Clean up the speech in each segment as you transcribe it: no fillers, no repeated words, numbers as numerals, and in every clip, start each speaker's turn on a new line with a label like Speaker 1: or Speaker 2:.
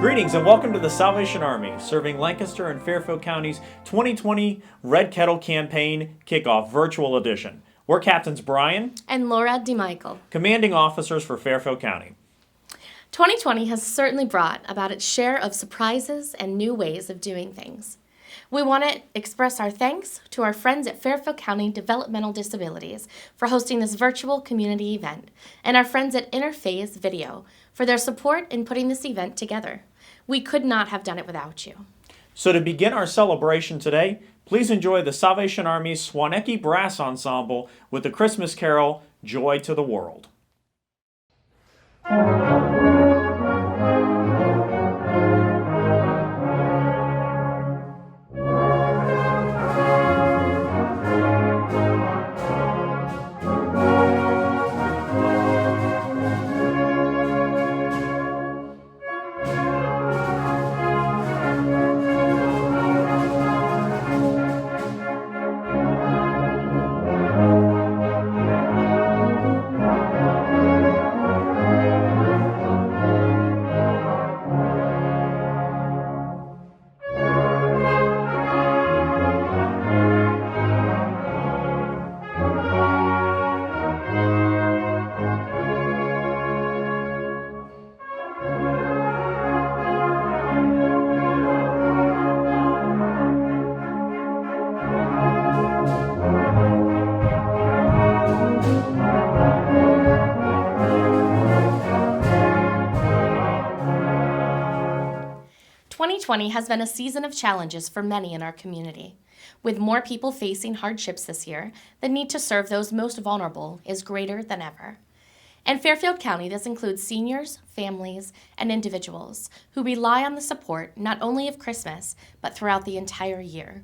Speaker 1: Greetings and welcome to the Salvation Army, serving Lancaster and Fairfield County's 2020 Red Kettle Campaign Kickoff Virtual Edition. We're Captains Brian
Speaker 2: and Laura DeMichael,
Speaker 1: commanding officers for Fairfield County.
Speaker 2: 2020 has certainly brought about its share of surprises and new ways of doing things. We want to express our thanks to our friends at Fairfield County Developmental Disabilities for hosting this virtual community event, and our friends at Interphase Video for their support in putting this event together. We could not have done it without you.
Speaker 1: So to begin our celebration today, please enjoy the Salvation Army's Swanecki Brass Ensemble with the Christmas carol, Joy to the World.
Speaker 2: 2020 has been a season of challenges for many in our community. With more people facing hardships this year, the need to serve those most vulnerable is greater than ever. In Fairfield County, this includes seniors, families, and individuals who rely on the support not only of Christmas, but throughout the entire year.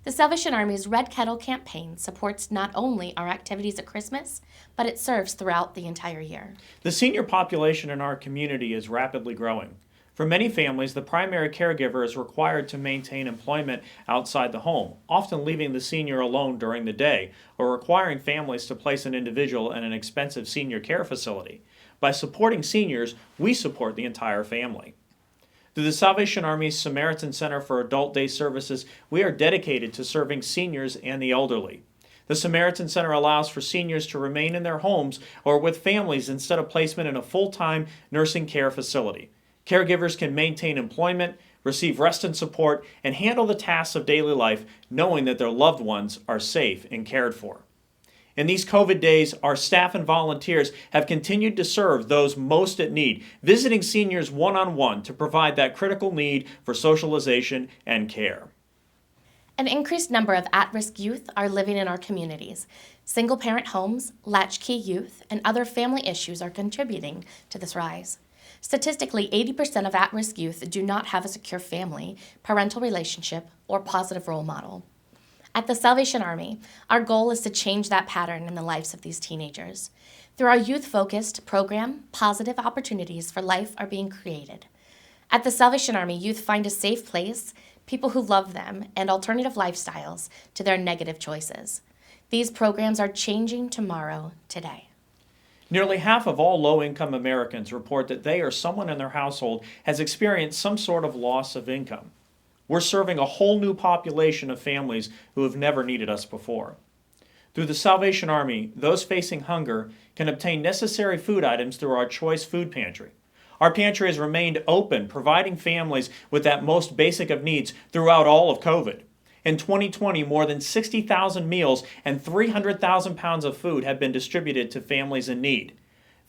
Speaker 2: The Salvation Army's Red Kettle Campaign supports not only our activities at Christmas, but it serves throughout the entire year.
Speaker 1: The senior population in our community is rapidly growing. For many families, the primary caregiver is required to maintain employment outside the home, often leaving the senior alone during the day, or requiring families to place an individual in an expensive senior care facility. By supporting seniors, we support the entire family. Through the Salvation Army's Samaritan Center for Adult Day Services, we are dedicated to serving seniors and the elderly. The Samaritan Center allows for seniors to remain in their homes or with families instead of placement in a full-time nursing care facility. Caregivers can maintain employment, receive rest and support, and handle the tasks of daily life knowing that their loved ones are safe and cared for. In these COVID days, our staff and volunteers have continued to serve those most at need, visiting seniors one-on-one to provide that critical need for socialization and care.
Speaker 2: An increased number of at-risk youth are living in our communities. Single-parent homes, latchkey youth, and other family issues are contributing to this rise. Statistically, 80% of at-risk youth do not have a secure family, parental relationship, or positive role model. At the Salvation Army, our goal is to change that pattern in the lives of these teenagers. Through our youth-focused program, positive opportunities for life are being created. At the Salvation Army, youth find a safe place, people who love them, and alternative lifestyles to their negative choices. These programs are changing tomorrow, today.
Speaker 1: Nearly half of all low-income Americans report that they or someone in their household has experienced some sort of loss of income. We're serving a whole new population of families who have never needed us before. Through the Salvation Army, those facing hunger can obtain necessary food items through our Choice Food Pantry. Our pantry has remained open, providing families with that most basic of needs throughout all of COVID. In 2020, more than 60,000 meals and 300,000 pounds of food have been distributed to families in need.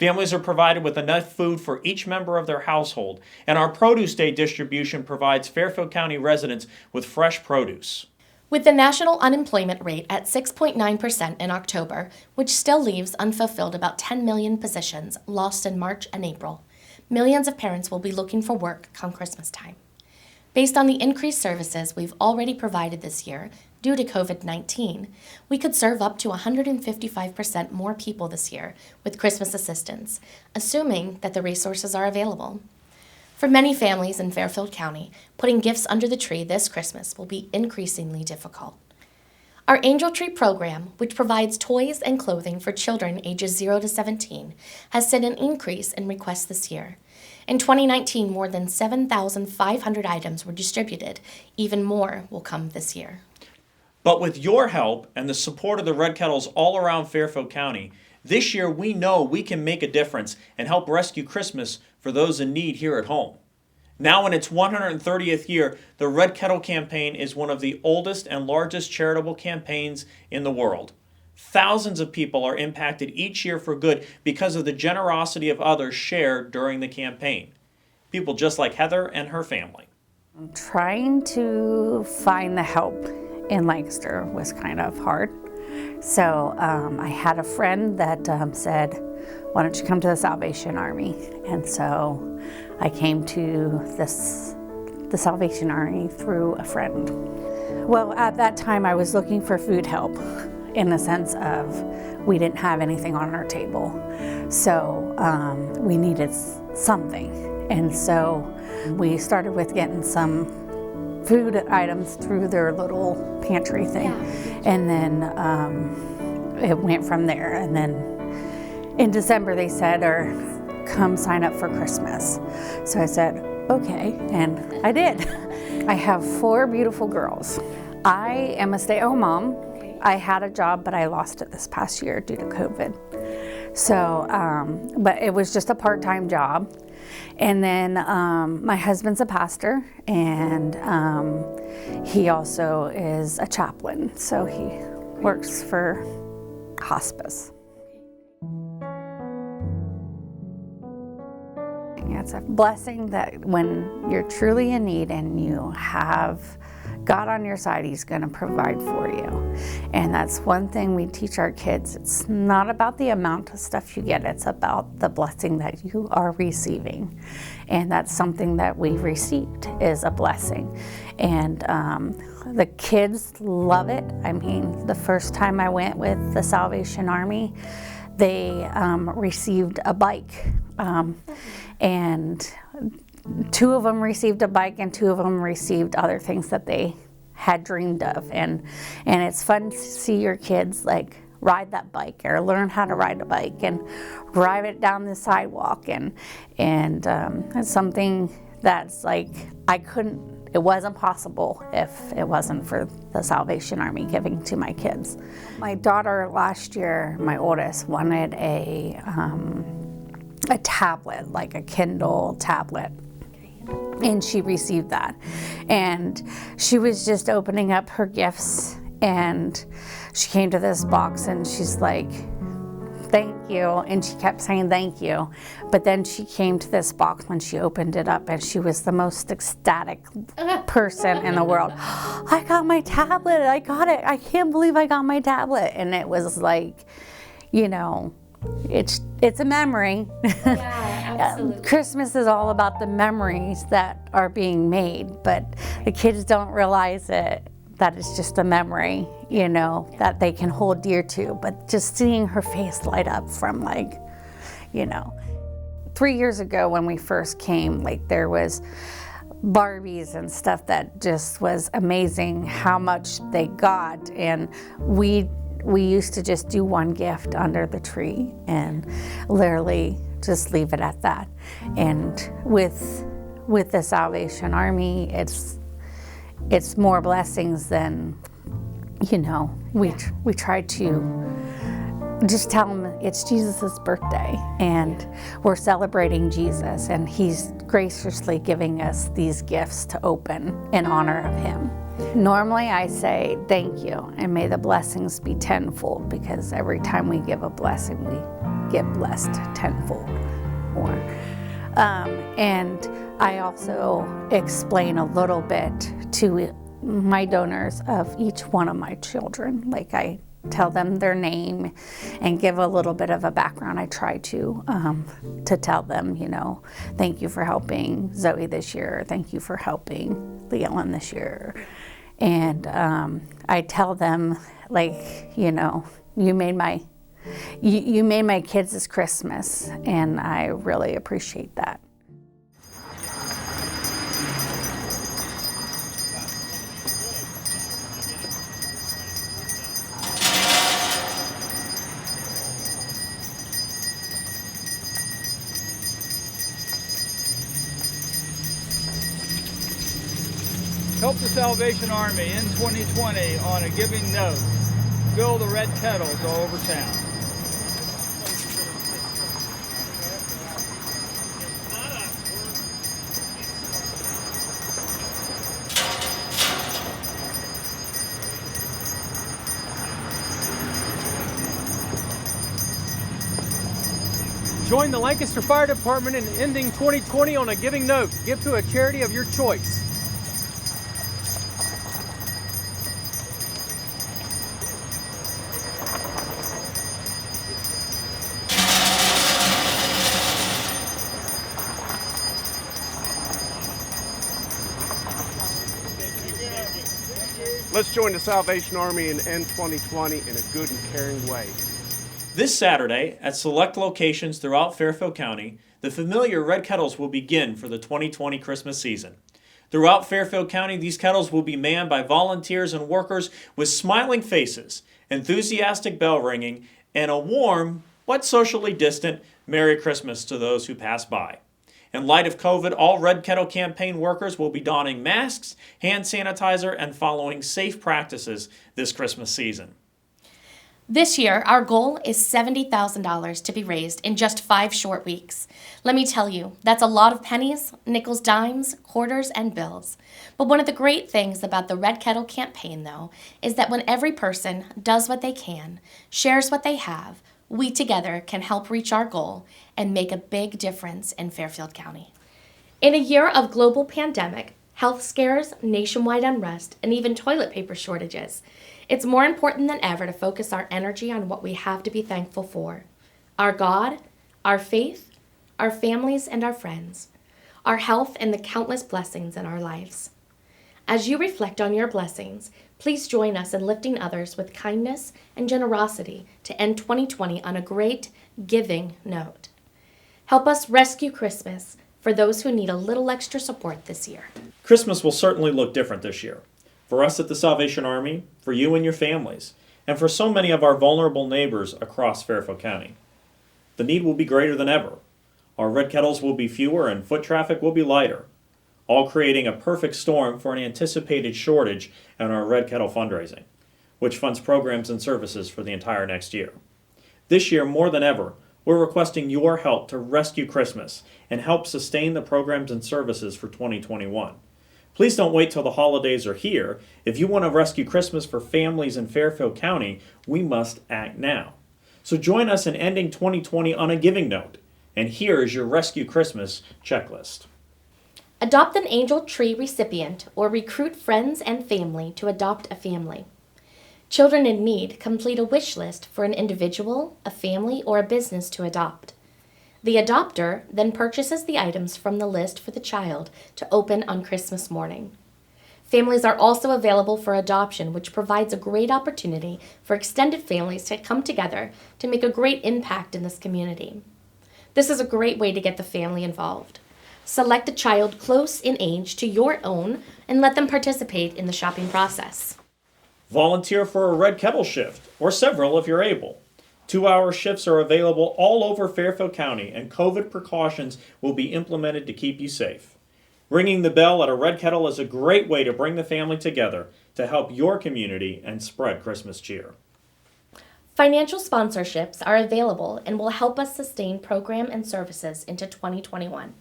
Speaker 1: Families are provided with enough food for each member of their household, and our Produce Day distribution provides Fairfield County residents with fresh produce.
Speaker 2: With the national unemployment rate at 6.9% in October, which still leaves unfulfilled about 10 million positions lost in March and April, millions of parents will be looking for work come Christmas time. Based on the increased services we've already provided this year due to COVID-19, we could serve up to 155% more people this year with Christmas assistance, assuming that the resources are available. For many families in Fairfield County, putting gifts under the tree this Christmas will be increasingly difficult. Our Angel Tree program, which provides toys and clothing for children ages 0 to 17, has seen an increase in requests this year. In 2019, more than 7,500 items were distributed. Even more will come this year.
Speaker 1: But with your help and the support of the Red Kettles all around Fairfield County, this year we know we can make a difference and help rescue Christmas for those in need here at home. Now in its 130th year, the Red Kettle Campaign is one of the oldest and largest charitable campaigns in the world. Thousands of people are impacted each year for good because of the generosity of others shared during the campaign. People just like Heather and her family.
Speaker 3: Trying to find the help in Lancaster was kind of hard. So I had a friend that said, why don't you come to the Salvation Army? And so I came to the Salvation Army through a friend. Well, at that time I was looking for food help in the sense of we didn't have anything on our table. So we needed something. And so we started with getting some food items through their little pantry thing. And then it went from there. And then in December they said, come sign up for Christmas. So I said, okay, and I did. I have 4 beautiful girls. I am a stay-at-home mom. I had a job, but I lost it this past year due to COVID. So, but it was just a part-time job. And then my husband's a pastor, and he also is a chaplain. So he works for hospice. It's a blessing that when you're truly in need and you have God on your side, He's going to provide for you. And that's one thing we teach our kids. It's not about the amount of stuff you get, it's about the blessing that you are receiving. And that's something that we've received, is a blessing. And the kids love it. I mean, the first time I went with the Salvation Army, they received a bike. And 2 of them received a bike and 2 of them received other things that they had dreamed of. And it's fun to see your kids like ride that bike or learn how to ride a bike and drive it down the sidewalk. And it's something that's like, it wasn't possible if it wasn't for the Salvation Army giving to my kids. My daughter last year, my oldest, wanted a tablet, like a Kindle tablet. And she received that. And she was just opening up her gifts, and she came to this box and she's like, thank you. And she kept saying thank you. But then she came to this box when she opened it up, and she was the most ecstatic person in the world. I got my tablet. I got it. I can't believe I got my tablet. And it was like, you know, it's a memory.
Speaker 2: Yeah, absolutely.
Speaker 3: Christmas is all about the memories that are being made, but the kids don't realize it, that it's just a memory, you know, that they can hold dear to. But just seeing her face light up from, like, you know, 3 years ago when we first came, like, there was Barbies and stuff that just was amazing how much they got. And we used to just do one gift under the tree and literally just leave it at that. And with the Salvation Army, it's more blessings than, you know, we try to just tell them it's Jesus' birthday and we're celebrating Jesus, and He's graciously giving us these gifts to open in honor of Him. Normally I say thank you and may the blessings be tenfold, because every time we give a blessing we get blessed tenfold more. And I also explain a little bit to my donors of each one of my children. Like, I tell them their name and give a little bit of a background. I try to tell them, you know, thank you for helping Zoe this year. Thank you for helping Leland this year. And I tell them, like, you know, you made my kids this Christmas, and I really appreciate that.
Speaker 4: Help the Salvation Army in 2020 on a giving note. Fill the red kettles all over town.
Speaker 5: Join the Lancaster Fire Department in ending 2020 on a giving note. Give to a charity of your choice.
Speaker 6: Let's join the Salvation Army and end 2020 in a good and caring way.
Speaker 1: This Saturday, at select locations throughout Fairfield County, the familiar red kettles will begin for the 2020 Christmas season. Throughout Fairfield County, these kettles will be manned by volunteers and workers with smiling faces, enthusiastic bell ringing, and a warm but socially distant Merry Christmas to those who pass by. In light of COVID, all Red Kettle Campaign workers will be donning masks, hand sanitizer, and following safe practices this Christmas season.
Speaker 2: This year, our goal is $70,000 to be raised in just 5 short weeks. Let me tell you, that's a lot of pennies, nickels, dimes, quarters, and bills. But one of the great things about the Red Kettle Campaign, though, is that when every person does what they can, shares what they have, we together can help reach our goal and make a big difference in Fairfield County. In a year of global pandemic, health scares, nationwide unrest, and even toilet paper shortages, it's more important than ever to focus our energy on what we have to be thankful for: our God, our faith, our families and our friends, our health, and the countless blessings in our lives. As you reflect on your blessings, please join us in lifting others with kindness and generosity to end 2020 on a great, giving note. Help us rescue Christmas for those who need a little extra support this year.
Speaker 1: Christmas will certainly look different this year. For us at the Salvation Army, for you and your families, and for so many of our vulnerable neighbors across Fairfield County. The need will be greater than ever. Our red kettles will be fewer and foot traffic will be lighter, all creating a perfect storm for an anticipated shortage in our Red Kettle fundraising, which funds programs and services for the entire next year. This year, more than ever, we're requesting your help to rescue Christmas and help sustain the programs and services for 2021. Please don't wait till the holidays are here. If you want to rescue Christmas for families in Fairfield County, we must act now. So join us in ending 2020 on a giving note. And here is your Rescue Christmas checklist.
Speaker 2: Adopt an Angel Tree recipient or recruit friends and family to adopt a family. Children in need complete a wish list for an individual, a family, or a business to adopt. The adopter then purchases the items from the list for the child to open on Christmas morning. Families are also available for adoption, which provides a great opportunity for extended families to come together to make a great impact in this community. This is a great way to get the family involved. Select a child close in age to your own and let them participate in the shopping process.
Speaker 1: Volunteer for a Red Kettle shift, or several if you're able. 2-hour shifts are available all over Fairfield County, and COVID precautions will be implemented to keep you safe. Ringing the bell at a Red Kettle is a great way to bring the family together to help your community and spread Christmas cheer.
Speaker 2: Financial sponsorships are available and will help us sustain program and services into 2021.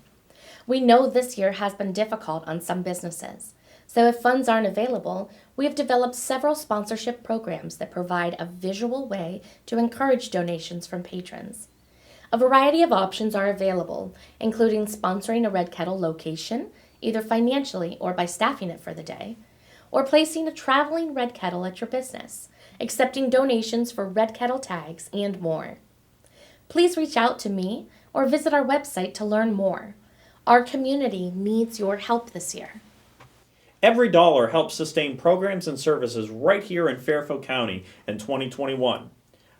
Speaker 2: We know this year has been difficult on some businesses, so if funds aren't available, we have developed several sponsorship programs that provide a visual way to encourage donations from patrons. A variety of options are available, including sponsoring a Red Kettle location, either financially or by staffing it for the day, or placing a traveling Red Kettle at your business, accepting donations for Red Kettle tags, and more. Please reach out to me or visit our website to learn more. Our community needs your help this year.
Speaker 1: Every dollar helps sustain programs and services right here in Fairfield County in 2021.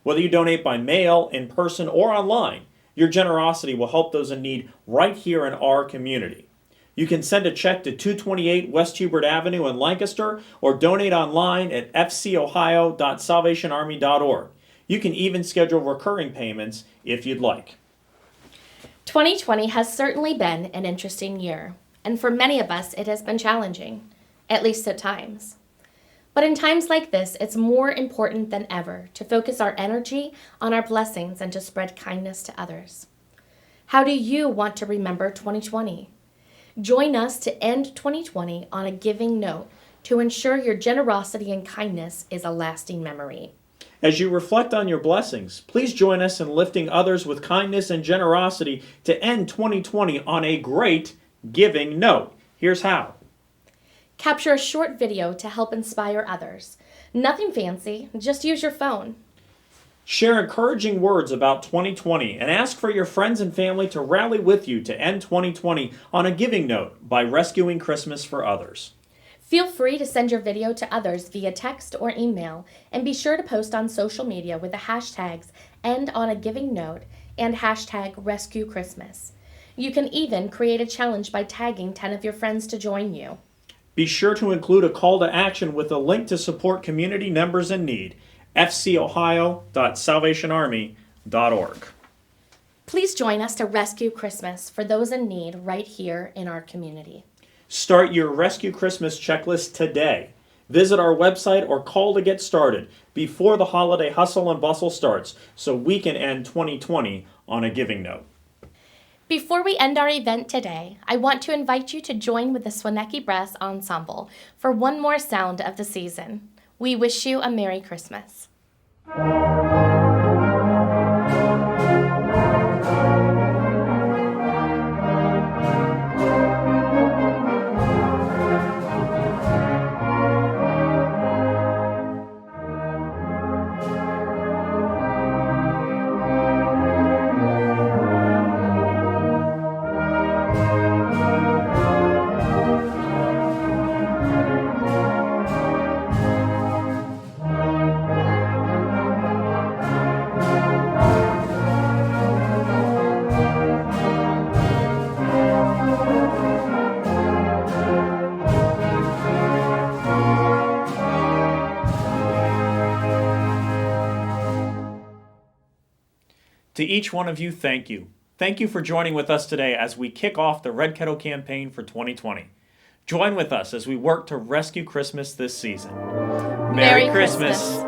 Speaker 1: Whether you donate by mail, in person, or online, your generosity will help those in need right here in our community. You can send a check to 228 West Hubert Avenue in Lancaster or donate online at fcohio.salvationarmy.org. You can even schedule recurring payments if you'd like.
Speaker 2: 2020 has certainly been an interesting year, and for many of us it has been challenging. at least at times. But in times like this, it's more important than ever to focus our energy on our blessings and to spread kindness to others. How do you want to remember 2020? Join us to end 2020 on a giving note to ensure your generosity and kindness is a lasting memory.
Speaker 1: As you reflect on your blessings, please join us in lifting others with kindness and generosity to end 2020 on a great giving note. Here's how.
Speaker 2: Capture a short video to help inspire others. Nothing fancy, just use your phone.
Speaker 1: Share encouraging words about 2020 and ask for your friends and family to rally with you to end 2020 on a giving note by rescuing Christmas for others.
Speaker 2: Feel free to send your video to others via text or email, and be sure to post on social media with the hashtags End on a Giving Note and hashtag Rescue Christmas. You can even create a challenge by tagging 10 of your friends to join you.
Speaker 1: Be sure to include a call to action with a link to support community members in need. fcohio.salvationarmy.org.
Speaker 2: Please join us to rescue Christmas for those in need right here in our community.
Speaker 1: Start your Rescue Christmas checklist today. Visit our website or call to get started before the holiday hustle and bustle starts so we can end 2020 on a giving note.
Speaker 2: Before we end our event today, I want to invite you to join with the Swanecki Brass Ensemble for one more sound of the season. We wish you a Merry Christmas.
Speaker 1: To each one of you, thank you. Thank you for joining with us today as we kick off the Red Kettle Campaign for 2020. Join with us as we work to rescue Christmas this season.
Speaker 2: Merry Christmas.